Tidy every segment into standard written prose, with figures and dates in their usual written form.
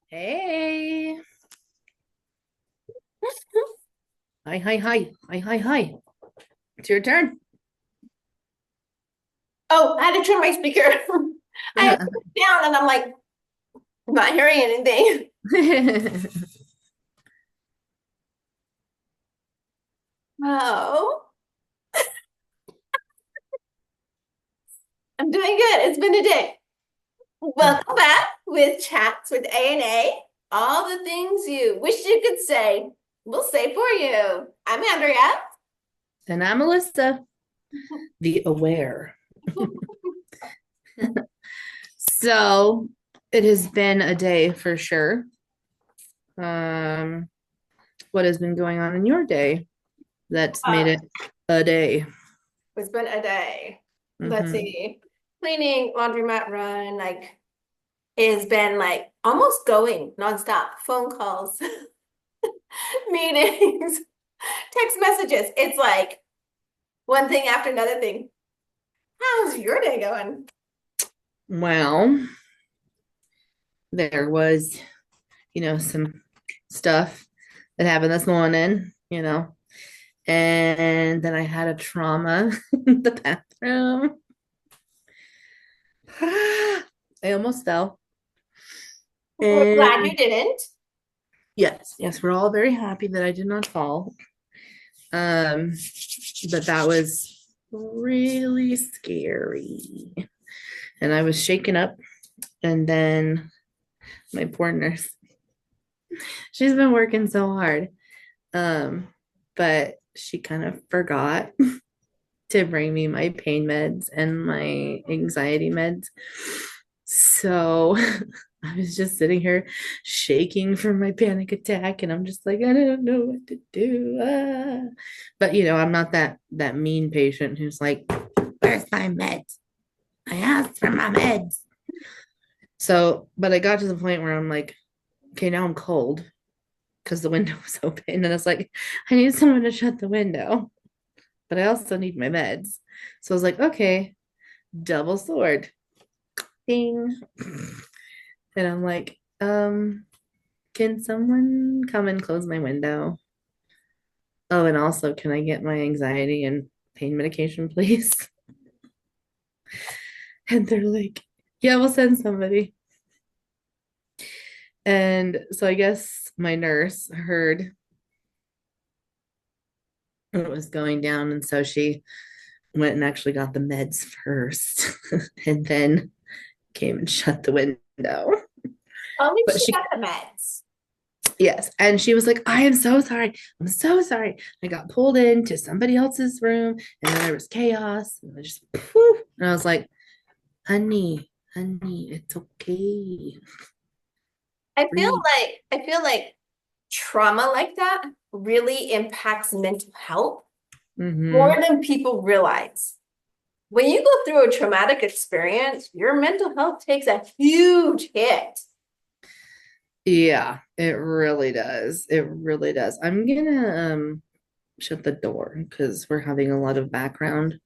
Hey. Hi, hi, hi. Hi, hi, hi. It's your turn. Oh, I had to turn my speaker. I had it down and I'm like, I'm not hearing anything. Oh, I'm doing good. It's been a day. Welcome back with Chats with A&A. All the things you wish you could say, we'll say for you. I'm Andrea. And I'm Alyssa, the aware. So it has been a day for sure. Um, what has been going on in your day that's made Uh, it a day? it's been a day. Let's Hmm. see. Cleaning, laundromat run, like, it has been like almost going nonstop. Phone calls, meetings, text messages. It's like one thing after another thing. How's your day going? Well, there was, some stuff that happened this morning, and then I had a trauma in the bathroom. I almost fell. We're glad And you didn't. yes, yes, we're all very happy that I did not fall. Um, but that was really scary. And I was shaken up. And then my poor nurse, she's been working so hard. Um, but she kind of forgot to bring me my pain meds and my anxiety meds. So I was just sitting here shaking from my panic attack, and I'm just like, I don't know what to do. But I'm not that mean patient who's like, "Where's my meds? I asked for my meds." So, but I got to the point where I'm like, okay, now I'm cold because the window was open, and I was like, I need someone to shut the window, but I also need my meds. So I was like, okay, double sword. Ding. And I'm like, can someone come and close my window? Oh, and also, can I get my anxiety and pain medication, please? And they're like, yeah, we'll send somebody. And so I guess my nurse heard what was going down. And so she went and actually got the meds first and then came and shut the window. At least But she she, got the meds. yes. And she was like, I am so sorry. I'm so sorry. I got pulled into somebody else's room and then there was chaos. And I just, poof. And I was like, honey, it's okay. Breathe. I feel like trauma like that really impacts mental health more Hmm. than people realize. When you go through a traumatic experience, your mental health takes a huge hit. Yeah, it really does. It really does. I'm gonna shut the door because we're having a lot of background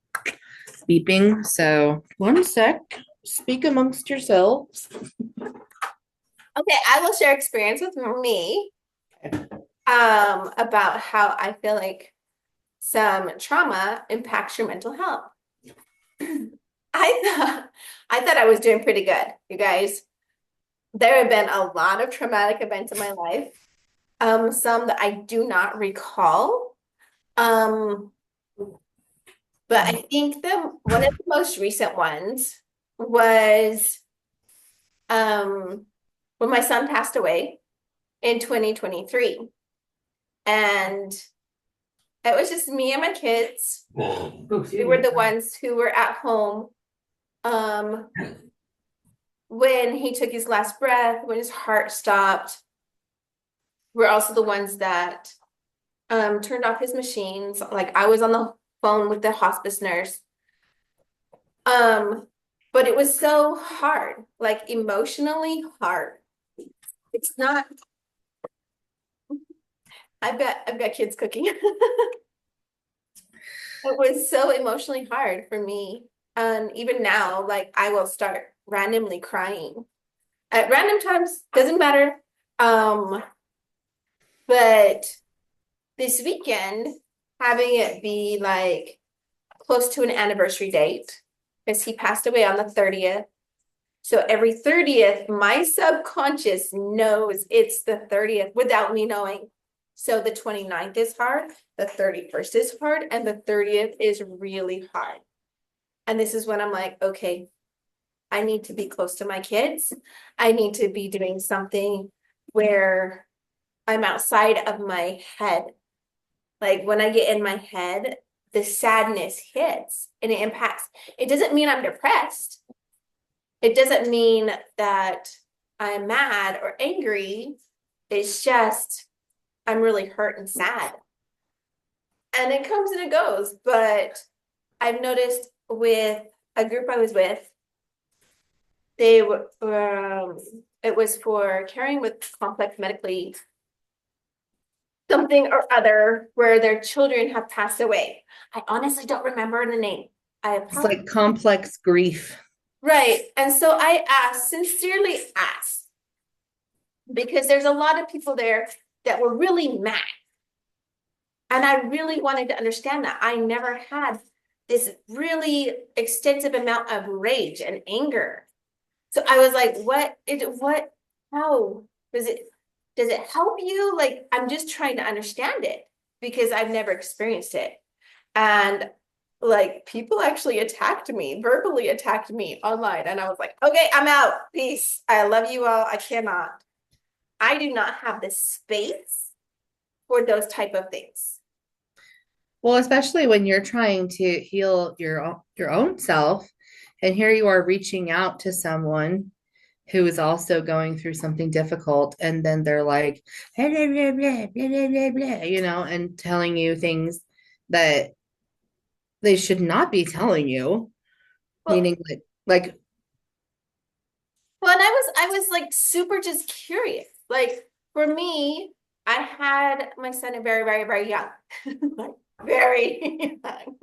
beeping. So one sec. Speak amongst yourselves. Okay, I will share experience with me about how I feel like some trauma impacts your mental health. I thought I was doing pretty good, you guys. There have been a lot of traumatic events in my life, some that I do not recall. Um, but I think the one of the most recent ones was when my son passed away in 2023. And it was just me and my kids. We were the ones who were at home um, when he took his last breath, when his heart stopped. We're also the ones that turned off his machines. Like I was on the phone with the hospice nurse. Um, but it was so hard, like emotionally hard. It's not, I've got kids cooking. It was so emotionally hard for me. And even now, like I will start randomly crying at random times, doesn't matter. Um, but this weekend, having it be like close to an anniversary date, because he passed away on the 30th. So every 30th, my subconscious knows it's the 30th without me knowing. So the 29th is hard, the 31st is hard, and the 30th is really hard. And this is when I'm like, okay, I need to be close to my kids. I need to be doing something where I'm outside of my head. Like when I get in my head, the sadness hits and it impacts. It doesn't mean I'm depressed. It doesn't mean that I'm mad or angry. It's just I'm really hurt and sad. And it comes and it goes. But I've noticed with a group I was with, they were it was for caring with complex medically something or other where their children have passed away. I honestly don't remember the name. I It's apologize. like complex grief. Right. And so I asked, sincerely asked, because there's a lot of people there that were really mad. And I really wanted to understand that. I never had this really extensive amount of rage and anger. So I was like, how does it help you? Like, I'm just trying to understand it because I've never experienced it. And like, people actually attacked me, verbally attacked me online. And I was like, okay, I'm out. Peace. I love you all. I cannot. I do not have the space for those type of things. Well, especially when you're trying to heal your own self, and here you are reaching out to someone who is also going through something difficult, and then they're like, blah, blah, blah, blah, blah, blah, blah, blah, and telling you things that they should not be telling you, Well, meaning like well, and I was like super just curious. Like for me, I had my son very, very, very young. Like very young.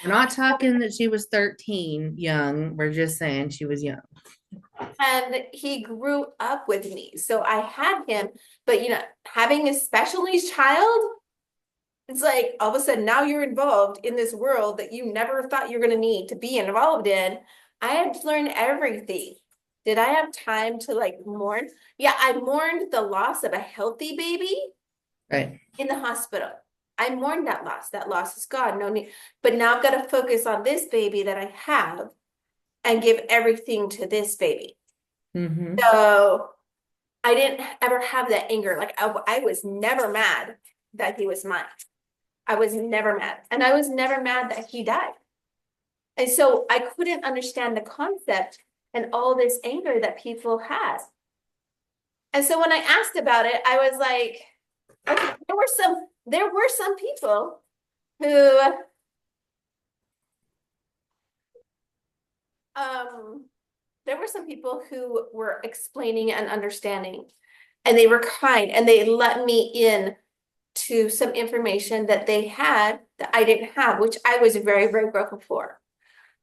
we're not talking that she was 13 young. We're just saying she was young. And he grew up with me. So I had him, but having a special needs child, it's like all of a sudden now you're involved in this world that you never thought you're going to need to be involved in. I had to learn everything. Did I have time to like mourn? Yeah, I mourned the loss of a healthy baby Right. in the hospital. I mourned that loss. That loss is gone. No need. But now I've got to focus on this baby that I have and give everything to this baby. Mm-hmm. So I didn't ever have that anger. Like I was never mad that he was mine. I was never mad. And I was never mad that he died. And so I couldn't understand the concept and all this anger that people had. And so when I asked about it, I was like, okay, there were some people who um there were some people who were explaining and understanding, and they were kind and they let me in to some information that they had that I didn't have, which I was very, very grateful for.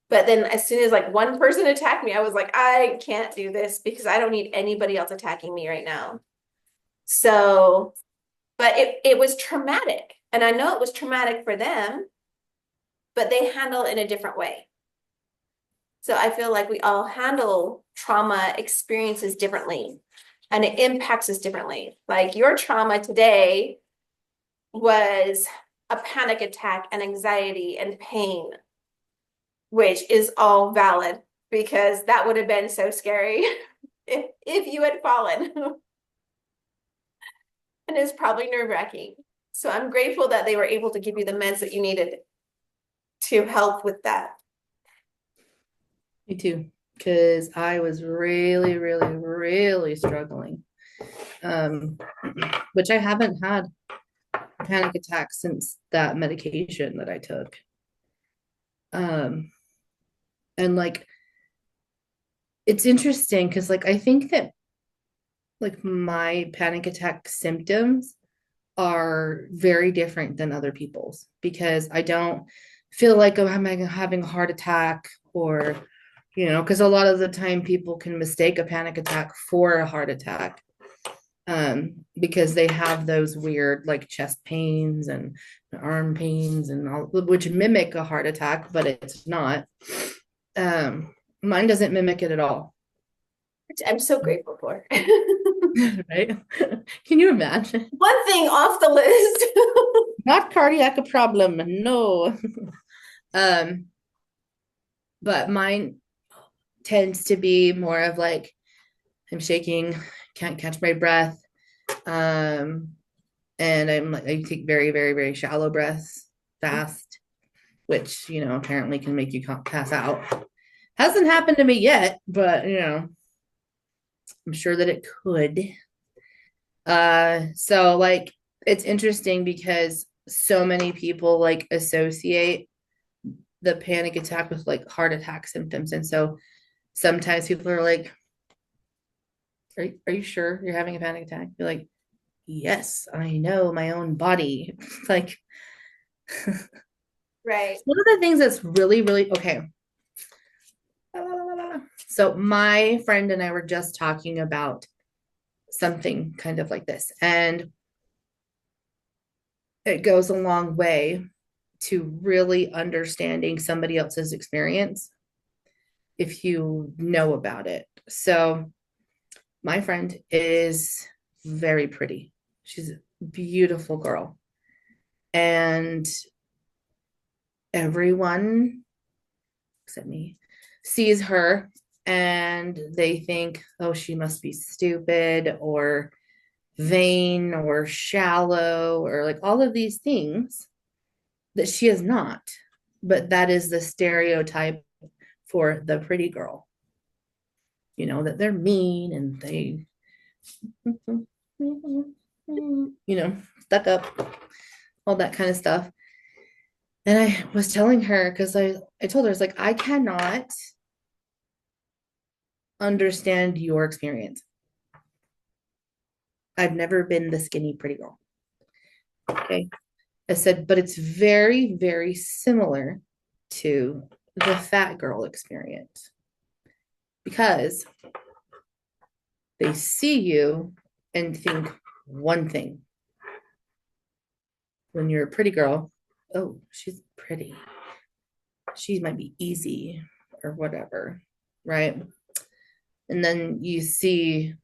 But then as soon as like one person attacked me, I was like, I can't do this because I don't need anybody else attacking me right now. So, but it was traumatic. And I know it was traumatic for them, but they handle it in a different way. So I feel like we all handle trauma experiences differently and it impacts us differently. Like your trauma today was a panic attack and anxiety and pain, which is all valid because that would have been so scary if you had fallen. And it's probably nerve-wracking. So I'm grateful that they were able to give you the meds that you needed to help with that. Me too. Because I was really, really, really struggling. Um, which I haven't had panic attacks since that medication that I took. And like it's interesting because like I think that like my panic attack symptoms are very different than other people's because I don't feel like I'm having a heart attack or because a lot of the time people can mistake a panic attack for a heart attack. because they have those weird like chest pains and arm pains and all, which mimic a heart attack, but it's not. Mine doesn't mimic it at all. Which I'm so grateful for. Right? Can you imagine? One thing off the list. Not cardiac a problem, no. Um, but mine tends to be more of like I'm shaking, can't catch my breath. Um, and I'm like I take very, very, very shallow breaths fast, which apparently can make you pass out. Hasn't happened to me yet, but I'm sure that it could. So like it's interesting because so many people like associate the panic attack with like heart attack symptoms. And so sometimes people are like, are you sure you're having a panic attack? You're like, yes, I know my own body. Like Right. one of the things that's really, really okay. So my friend and I were just talking about something kind of like this, and it goes a long way to really understanding somebody else's experience if you know about it. So my friend is very pretty. She's a beautiful girl. And everyone except me sees her and they think, oh, she must be stupid or vain or shallow or like all of these things that she is not. But that is the stereotype for the pretty girl, that they're mean and they, stuck up, all that kind of stuff. And I was telling her because I told her, I was like, I cannot understand your experience. I've never been the skinny pretty girl. Okay. I said, but it's very, very similar to the fat girl experience because they see you and think one thing. When you're a pretty girl, oh, she's pretty. She might be easy or whatever, right? And then you see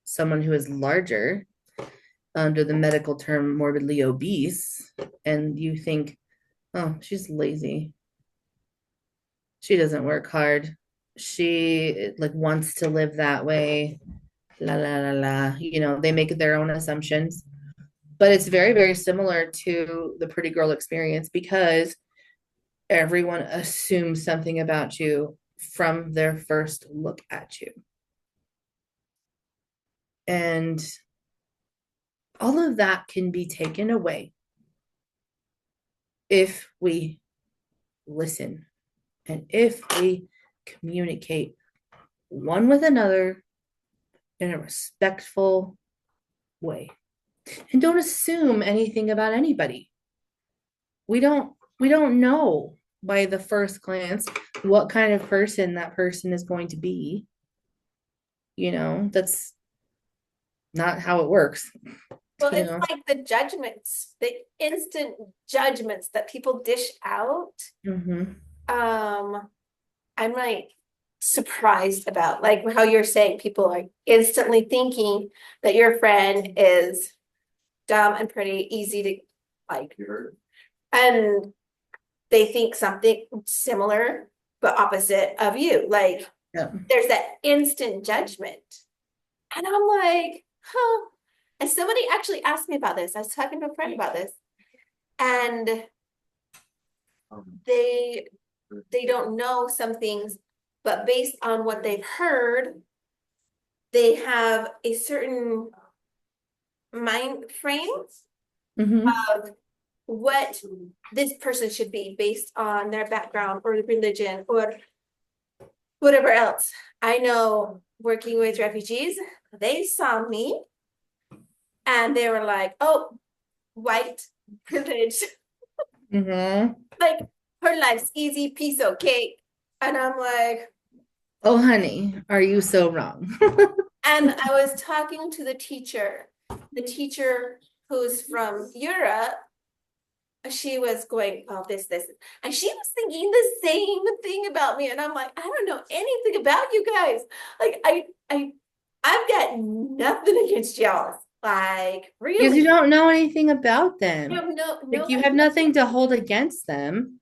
someone who is larger under the medical term morbidly obese, and you think, oh, she's lazy. She doesn't work hard. She like wants to live that way. La la la la. They make their own assumptions. But it's very, very similar to the pretty girl experience because everyone assumes something about you from their first look at you. And all of that can be taken away if we listen and if we communicate one with another in a respectful way and don't assume anything about anybody. We don't know by the first glance what kind of person that person is going to be. That's not how it works. Well, you it's know like the judgments, the instant judgments that people dish out. hmm I'm like surprised about like how you're saying people are instantly thinking that your friend is dumb and pretty easy to like, and they think something similar but opposite of you. Like yeah. there's that instant judgment. And I'm like, huh. And somebody actually asked me about this. I was talking to a friend about this. And they don't know some things, but based on what they've heard, they have a certain mind frame hmm of what this person should be based on their background or religion or whatever else. I know working with refugees, they saw me and they were like, oh, white privilege. hmm Like her life's easy, piece of cake. And I'm like, oh honey, are you so wrong? And I was talking to the teacher who's from Europe. She was going, oh, this, and she was thinking the same thing about me. And I'm like, I don't know anything about you guys. Like, I've got nothing against y'all. Like, Because really, you don't know anything about I them. have no, Like you have nothing to hold against them.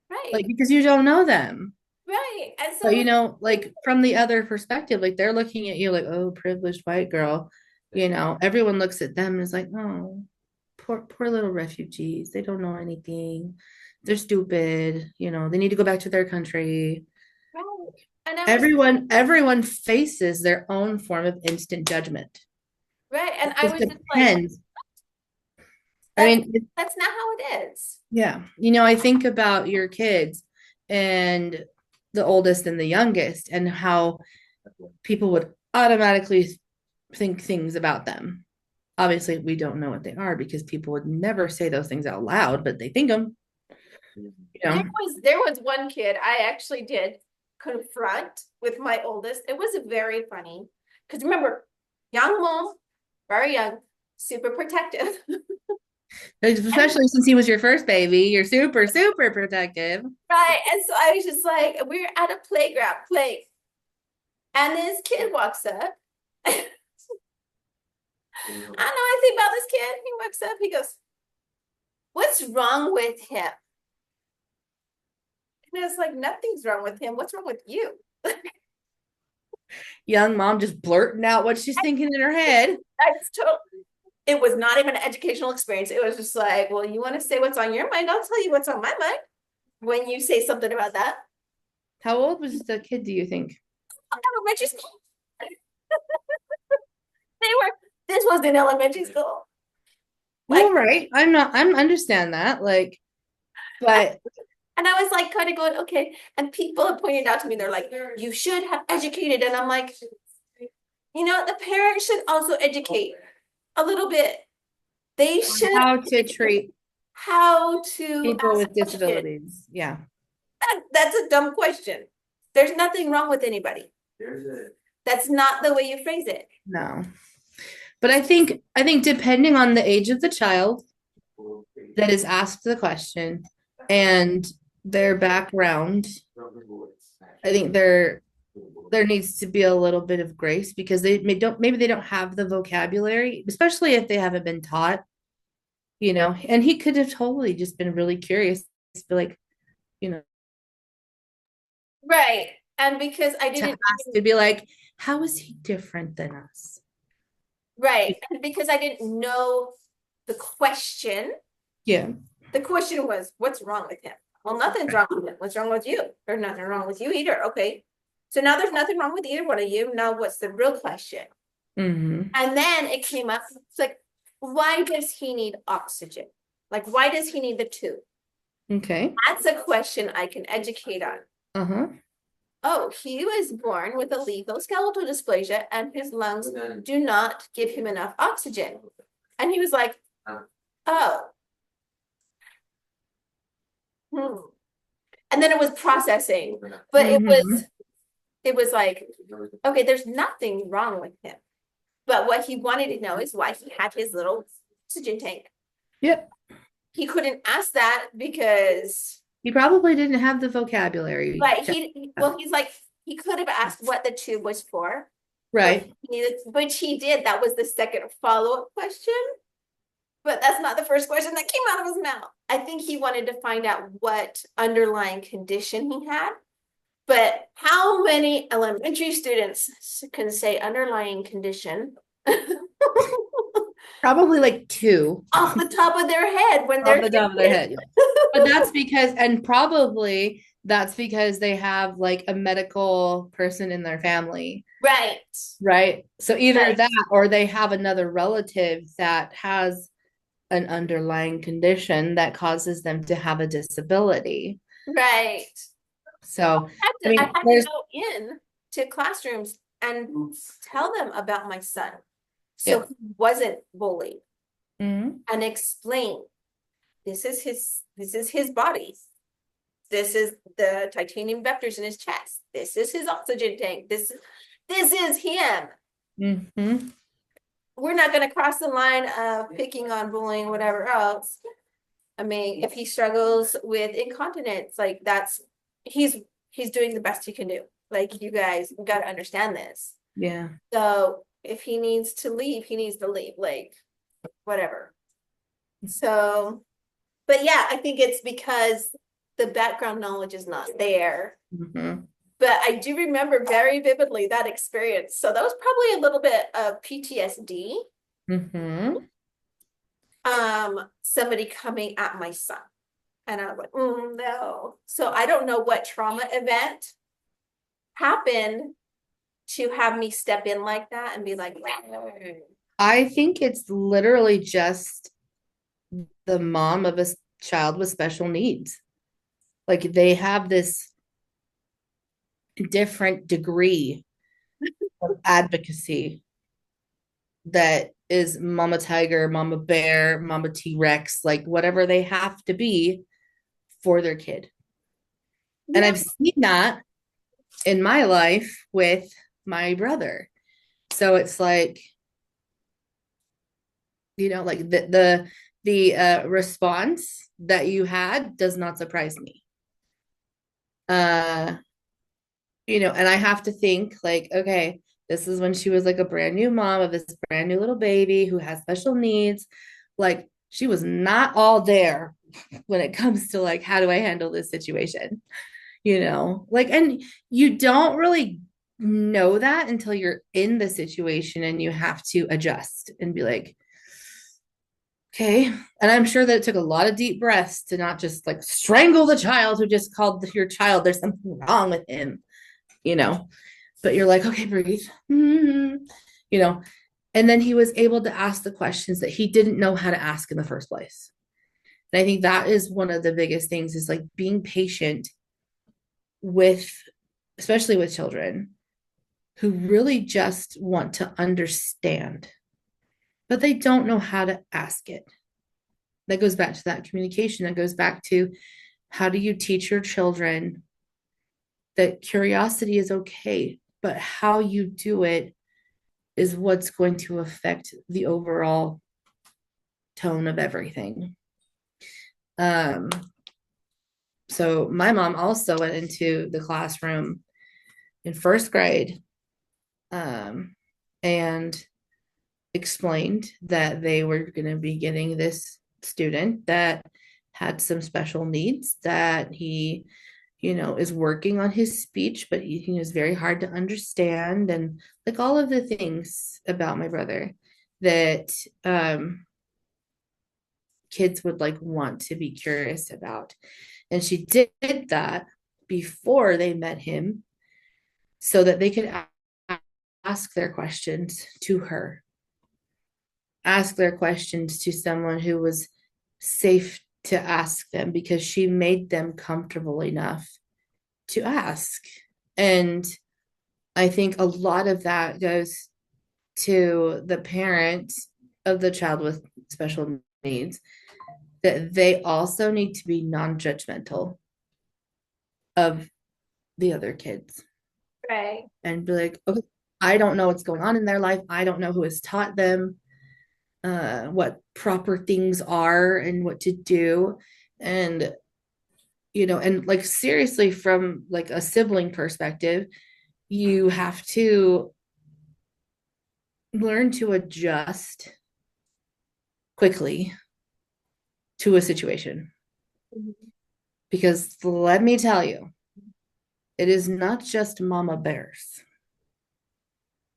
right, Like because you don't know them. right. And But so, like from the other perspective, like they're looking at you like, oh, privileged white girl. Everyone looks at them and is like, oh, poor little refugees. They don't know anything. They're stupid. They need to go back to their country. right. And I was Everyone faces their own form of instant judgment. right. And I It was just like, depends. I that's mean, that's not how it is. yeah. I think about your kids and the oldest and the youngest and how people would automatically think things about them. Obviously, we don't know what they are because people would never say those things out loud, but they think them, you know. There was one kid I actually did confront with my oldest. It was very funny because remember, young mom, very young, super protective. Especially since he was your first baby, you're super, super protective. Right. And so I was just like, we're at a playground playing. And this kid walks up. I don't know anything about this kid. He walks up, he goes, what's wrong with him? And I was like, nothing's wrong with him. What's wrong with you? Young mom just blurting out what she's thinking in her head. It was not even an educational experience. It was just like, well, you want to say what's on your mind? I'll tell you what's on my mind when you say something about that. How old was the kid, do you think? Elementary school. This was in elementary school. Well, right. I'm understand that. Like, but And I was like kind of going, okay. And people have pointed out to me, they're like, you should have educated. And I'm like, the parents should also educate a little bit. They should how to treat how to people with questions. disabilities. Yeah. That's a dumb question. There's nothing wrong with anybody. That's not the way you phrase it. No. But I think depending on the age of the child that is asked the question and their background, I think there needs to be a little bit of grace because maybe they don't have the vocabulary, especially if they haven't been taught, and he could have totally just been really curious, be like, Right. And because I to didn't ask to be like, how is he different than us? right. And because I didn't know the question. Yeah. The question was, what's wrong with him? Well, nothing's wrong with him. What's wrong with you? There's nothing wrong with you either. Okay. So now there's nothing wrong with either one of you. Now what's the real question? Mm-hmm. And then it came up, it's like, why does he need oxygen? Like, why does he need the tube? Okay. That's a question I can educate on. Uh-huh. Oh, he was born with a lethal skeletal dysplasia and his lungs do not give him enough oxygen. And he was like, oh. And then it was processing, but it was like, okay, there's nothing wrong with him. But what he wanted to know is why he had his little oxygen tank. Yep. He couldn't ask that because he probably didn't have the vocabulary. But he's like, he could have asked what the tube was for. Right. Which he did. That was the second follow-up question. But that's not the first question that came out of his mouth. I think he wanted to find out what underlying condition he had. But how many elementary students can say underlying condition? Probably like 2 off the top of their head when they're off the top of their head. But probably that's because they have like a medical person in their family. Right. So either that or they have another relative that has an underlying condition that causes them to have a disability. Right. So I had to go in to classrooms and tell them about my son. So he wasn't bullied. And explain, this is his body. This is the titanium vectors in his chest. This is his oxygen tank. This is him. Mm-hmm. We're not going to cross the line of picking on bullying, whatever else. I mean, if he struggles with incontinence, like that's he's he's doing the best he can do. Like you guys got to understand this. Yeah. So if he needs to leave, he needs to leave. Like whatever. So, but yeah, I think it's because the background knowledge is not there. Mm-hmm. But I do remember very vividly that experience. So that was probably a little bit of PTSD. Mm-hmm. Somebody coming at my son. And I was like, oh no. So I don't know what trauma event happened to have me step in like that and be like, I think it's literally just the mom of a child with special needs. Like they have this different degree of advocacy that is mama tiger, mama bear, mama T-Rex, like whatever they have to be for their kid. And yeah, I've seen that in my life with my brother. So it's like, like the response that you had does not surprise me. Uh, and I have to think like, okay, this is when she was like a brand new mom of this brand new little baby who has special needs. Like she was not all there when it comes to like, how do I handle this situation? Like, and you don't really know that until you're in the situation and you have to adjust and be like, okay. And I'm sure that it took a lot of deep breaths to not just like strangle the child who just called your child. There's something wrong with him, you know. But you're like, okay, breathe. Mm-hmm. You know. And then he was able to ask the questions that he didn't know how to ask in the first place. And I think that is one of the biggest things is like being patient with, especially with children who really just want to understand, but they don't know how to ask it. That goes back to that communication. That goes back to how do you teach your children that curiosity is okay, but how you do it is what's going to affect the overall tone of everything. Um, so my mom also went into the classroom in first grade and explained that they were going to be getting this student that had some special needs, that he is working on his speech, but he was very hard to understand, and like all of the things about my brother that kids would like want to be curious about. And she did that before they met him so that they could ask their questions to her, ask their questions to someone who was safe to ask them because she made them comfortable enough to ask. And I think a lot of that goes to the parent of the child with special needs, that they also need to be non-judgmental of the other kids right. and be like, okay, I don't know what's going on in their life. I don't know who has taught them what proper things are and what to do. And, and like seriously, from like a sibling perspective, you have to learn to adjust quickly to a situation. Because let me tell you, it is not just mama bears.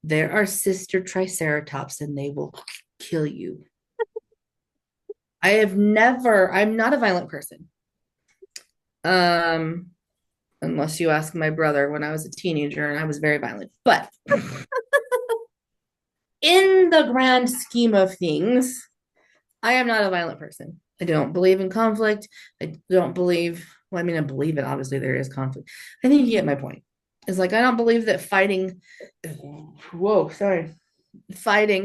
There are sister triceratops and they will kill you. I'm not a violent person. Um, Unless you ask my brother when I was a teenager and I was very violent. But in the grand scheme of things, I am not a violent person. I don't believe in conflict. I don't believe, well, I mean, I believe it. Obviously, there is conflict. I think you get my point. It's like, I don't believe that fighting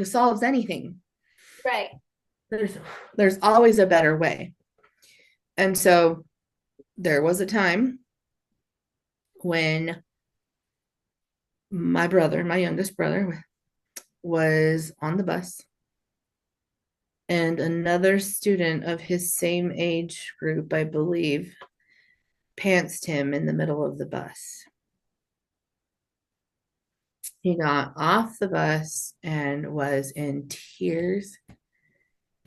solves anything. Right. There's always a better way. And so there was a time when my youngest brother, was on the bus, and another student of his same age group, I believe, pantsed him in the middle of the bus. He got off the bus and was in tears.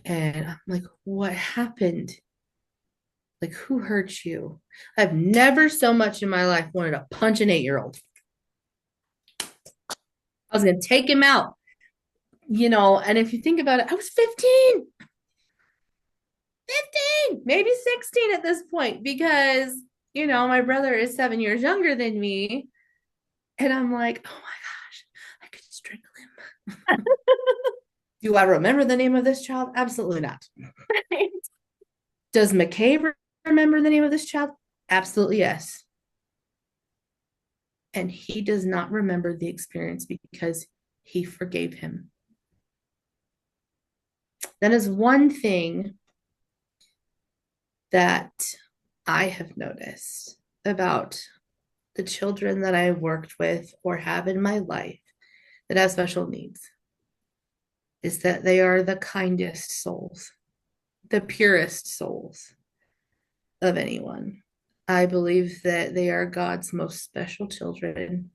And I'm like, what happened? Like, who hurt you? I've never so much in my life wanted to punch an 8-year-old. I was going to take him out, and if you think about it, I was 15, maybe 16 at this point because, my brother is 7 years younger than me. And I'm like, oh my gosh, I could strangle him. Do I remember the name of this child? Absolutely not. Does McKay remember the name of this child? Absolutely yes. And he does not remember the experience because he forgave him. That is one thing that I have noticed about the children that I worked with or have in my life that have special needs is that they are the kindest souls, the purest souls of anyone. I believe that they are God's most special children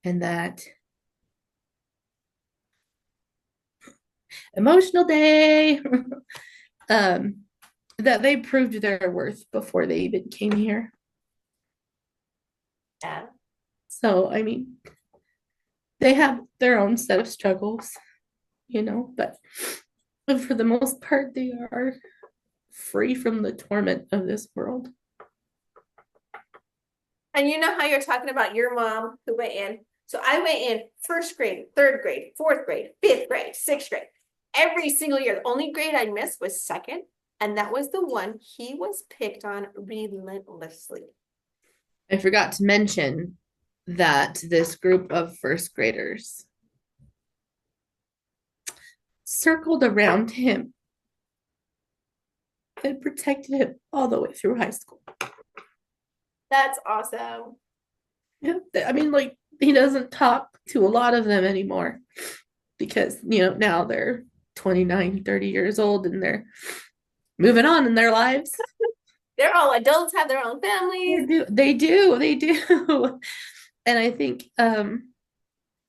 and that emotional day um that they proved their worth before they even came here. Yeah. So, I mean, they have their own set of struggles, but for the most part, they are free from the torment of this world. And you know how you're talking about your mom who went in. So I went in first grade, third grade, fourth grade, fifth grade, sixth grade. Every single year. The only grade I missed was second. And that was the one he was picked on relentlessly. I forgot to mention that this group of first graders circled around him and protected him all the way through high school. That's awesome. Yeah, I mean, like, he doesn't talk to a lot of them anymore because, now they're 29, 30 years old and they're moving on in their lives. They're all adults, have their own families. They do. And I think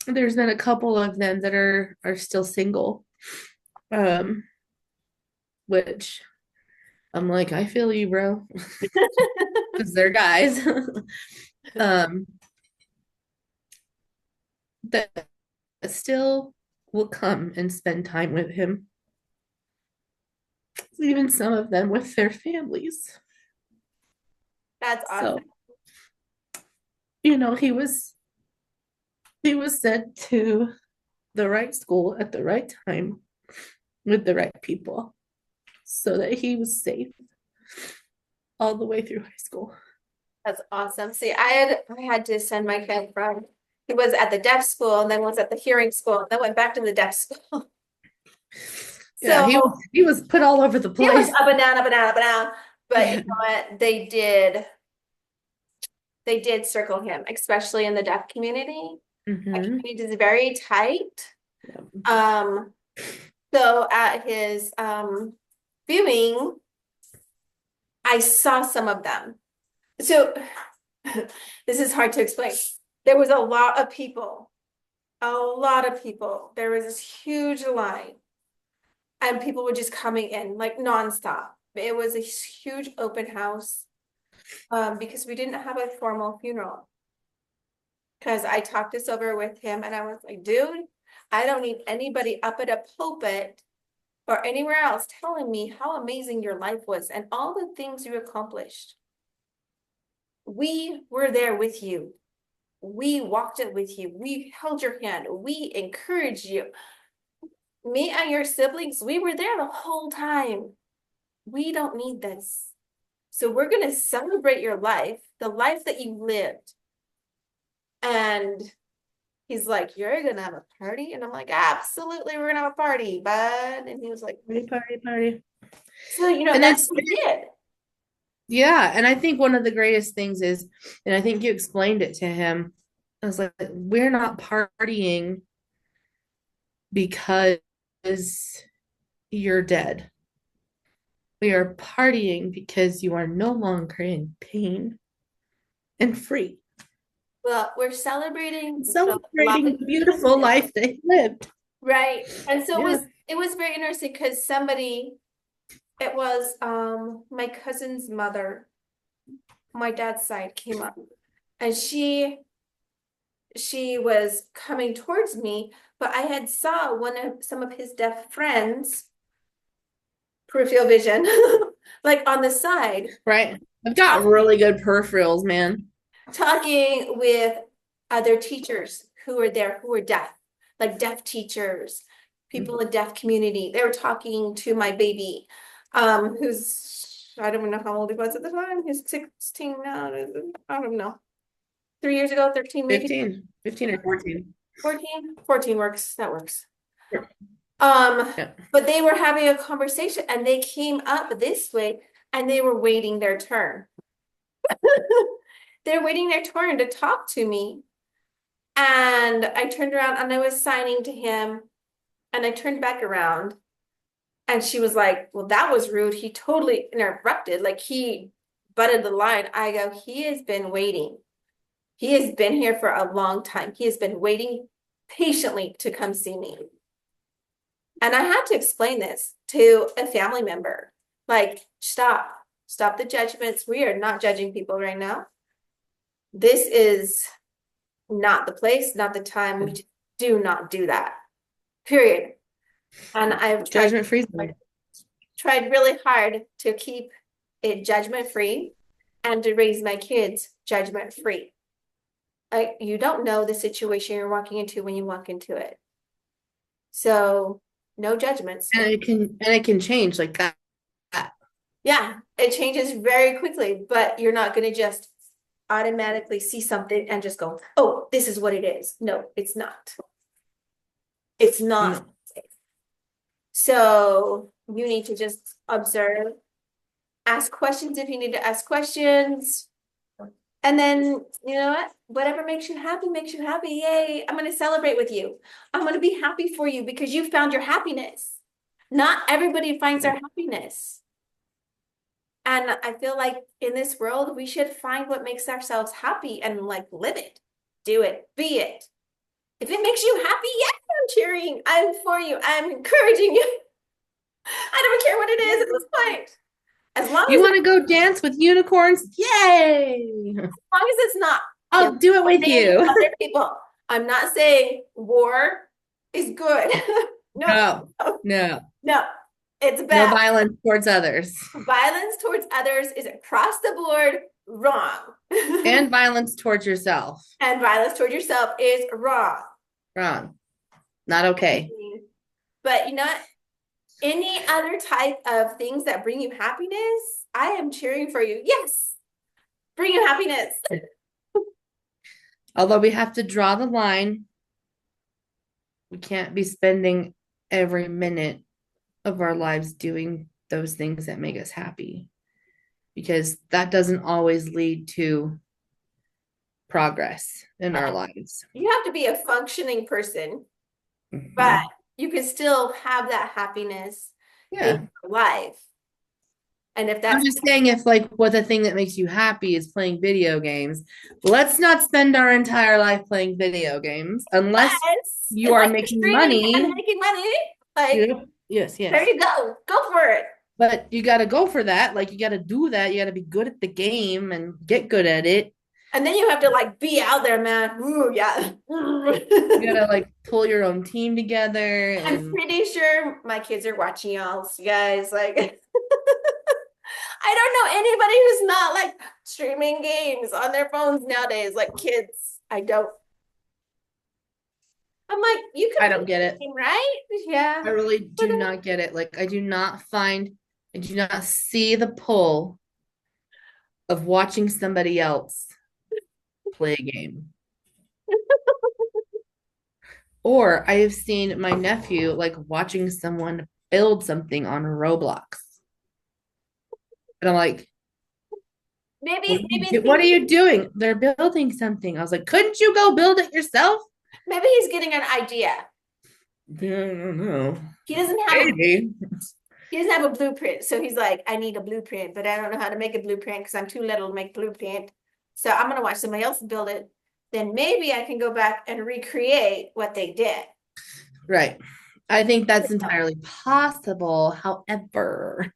there's been a couple of them that are still single. Which I'm like, I feel you, bro. Because they're guys. That still will come and spend time with him. Even some of them with their families. That's awesome. So, he was sent to the right school at the right time with the right people so that he was safe all the way through high school. That's awesome. See, I had to send my kid from, he was at the deaf school and then was at the hearing school, and then went back to the deaf school. Yeah, he was put all over the place. He was up and down, up and down, up and down. But you know what? They did circle him, especially in the deaf community. Mm-hmm. That community is very tight. So at his viewing, I saw some of them. So this is hard to explain. There was a lot of people. There was this huge line. And people were just coming in like nonstop. It was a huge open house because we didn't have a formal funeral. Because I talked this over with him and I was like, dude, I don't need anybody up at a pulpit or anywhere else telling me how amazing your life was and all the things you accomplished. We were there with you. We walked it with you. We held your hand. We encouraged you. Me and your siblings, we were there the whole time. We don't need this. So we're going to celebrate your life, the life that you lived. And he's like, you're going to have a party? And I'm like, absolutely, we're going to have a party, bud. And he was like, party. So, and that's what he did. Yeah. And I think one of the greatest things is, and I think you explained it to him, I was like, we're not partying because you're dead. We are partying because you are no longer in pain and free. Well, we're celebrating the Celebrating life, the beautiful life they lived. right? And so Yeah. it was very interesting because somebody, it was my cousin's mother, my dad's side came up, and she was coming towards me, but I had saw some of his deaf friends, peripheral vision, like on the side, Right. I've got really good peripherals, man. talking with other teachers who were there who were deaf, like deaf teachers, people in deaf community. They were talking to my baby, who's I don't even know how old he was at the time. He's 16 now. I don't know. 3 years ago, 13 maybe. 15 or 14. 14? 14 works. That works. Sure. Yeah. But they were having a conversation and they came up this way and they were waiting their turn. They're waiting their turn to talk to me. And I turned around and I was signing to him. And I turned back around and she was like, well, that was rude. He totally interrupted. Like he butted the line. I go, he has been waiting. He has been here for a long time. He has been waiting patiently to come see me. And I had to explain this to a family member. Like, stop the judgments. We are not judging people right now. This is not the place, not the time. We do not do that. Period. And I've Judgment free. tried really hard to keep it judgment free and to raise my kids judgment free. Like, you don't know the situation you're walking into when you walk into it. So no judgments. And it can change like that. Yeah, it changes very quickly, but you're not going to just automatically see something and just go, oh, this is what it is. No, it's not. It's not. No. So you need to just observe, ask questions if you need to ask questions. And then, you know what? Whatever makes you happy makes you happy. Yay. I'm going to celebrate with you. I'm going to be happy for you because you found your happiness. Not everybody finds their happiness. And I feel like in this world, we should find what makes ourselves happy and like live it, do it, be it. If it makes you happy, yes, I'm cheering. I'm for you. I'm encouraging you. I don't care what it is at this point. As long You as want to go dance with unicorns? Yay! as long as it's not I'll do it with you. other people. I'm not saying war is good. No, no. It's No bad. violence towards others. Violence towards others is across the board wrong. And violence towards yourself. And violence towards yourself is wrong. Wrong. Not okay. But you know, any other type of things that bring you happiness, I am cheering for you. Yes. Bring you happiness. Although we have to draw the line, we can't be spending every minute of our lives doing those things that make us happy, because that doesn't always lead to progress in our lives. You have to be a functioning person, Mhm. but you can still have that happiness in your life. And if that's I'm just saying, if like what the thing that makes you happy is playing video games, let's not spend our entire life playing video games unless you are making money. And making money. Like, yes. There you go. Go for it. But you got to go for that. Like, you got to do that. You got to be good at the game and get good at it. And then you have to like be out there, man. Ooh, yeah. You got to like pull your own team together. And I'm pretty sure my kids are watching y'all, so guys. Like, I don't know anybody who's not like streaming games on their phones nowadays. Like kids, I don't. I'm like, you can. I don't get it. Right? Yeah. I really do not get it. Like, I do not see the pull of watching somebody else play a game. Or I have seen my nephew like watching someone build something on Roblox. And I'm like, what are you doing? They're building something. I was like, couldn't you go build it yourself? Maybe he's getting an idea. I don't know. He doesn't have a Maybe. he doesn't have a blueprint. So he's like, I need a blueprint, but I don't know how to make a blueprint because I'm too little to make blueprint. So I'm gonna watch somebody else build it. Then maybe I can go back and recreate what they did. Right. I think that's entirely possible. However,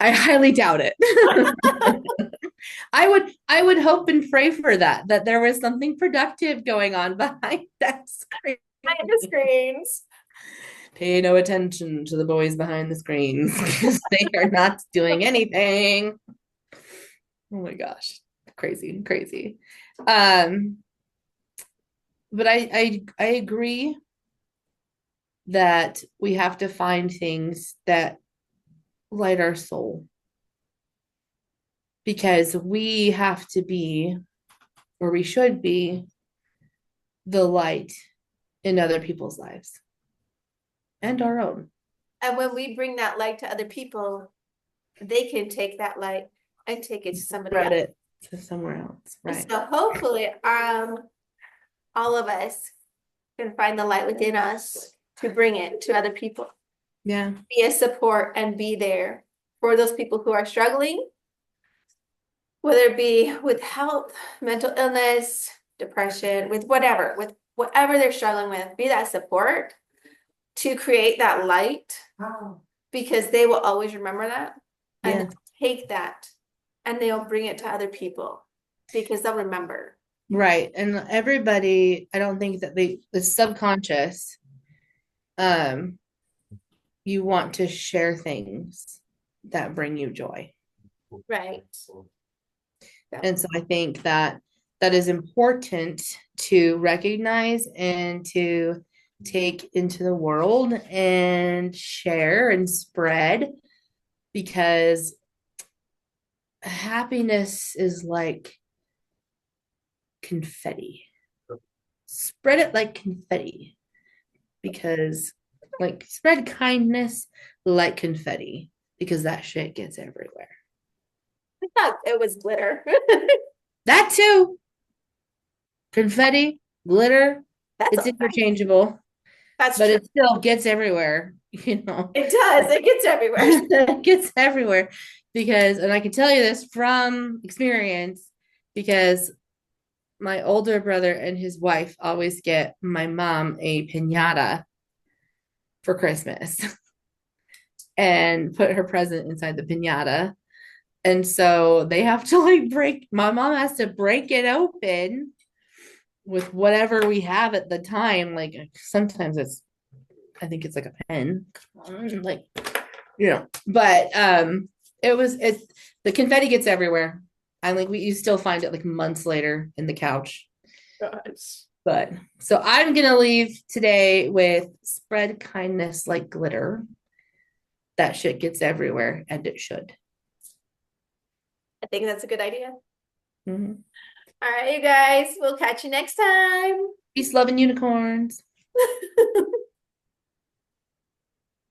I highly doubt it. I would hope and pray for that there was something productive going on behind that screen. Behind the screens. Pay no attention to the boys behind the screens because they are not doing anything. Oh my gosh. Crazy, crazy. Um, but I agree that we have to find things that light our soul because we have to be, or we should be, the light in other people's lives and our own. And when we bring that light to other people, they can take that light and take it to somebody Spread else. it to somewhere else. Right. So hopefully, all of us can find the light within us to bring it to other people. Yeah. Be a support and be there for those people who are struggling, whether it be with health, mental illness, depression, with whatever they're struggling with, be that support to create that light because they will always remember that and take that and they'll bring it to other people because they'll remember. Right. And everybody, I don't think that the subconscious, you want to share things that bring you joy. Right. And so I think that that is important to recognize and to take into the world and share and spread because happiness is like confetti. Spread it like confetti because like spread kindness like confetti because that shit gets everywhere. I thought it was glitter. That too. Confetti, glitter, it's interchangeable, That's but true. it still gets everywhere, you know. It does. It gets everywhere. It gets everywhere because, and I can tell you this from experience, because my older brother and his wife always get my mom a piñata for Christmas and put her present inside the piñata. And so they have to like my mom has to break it open with whatever we have at the time. Like sometimes I think it's like a pen, like, you know, but the confetti gets everywhere. I like you still find it like months later in the couch. Gosh. But so I'm gonna leave today with spread kindness like glitter. That shit gets everywhere, and it should. I think that's a good idea. Mm-hmm. All right, you guys. We'll catch you next time. Peace, love, and unicorns.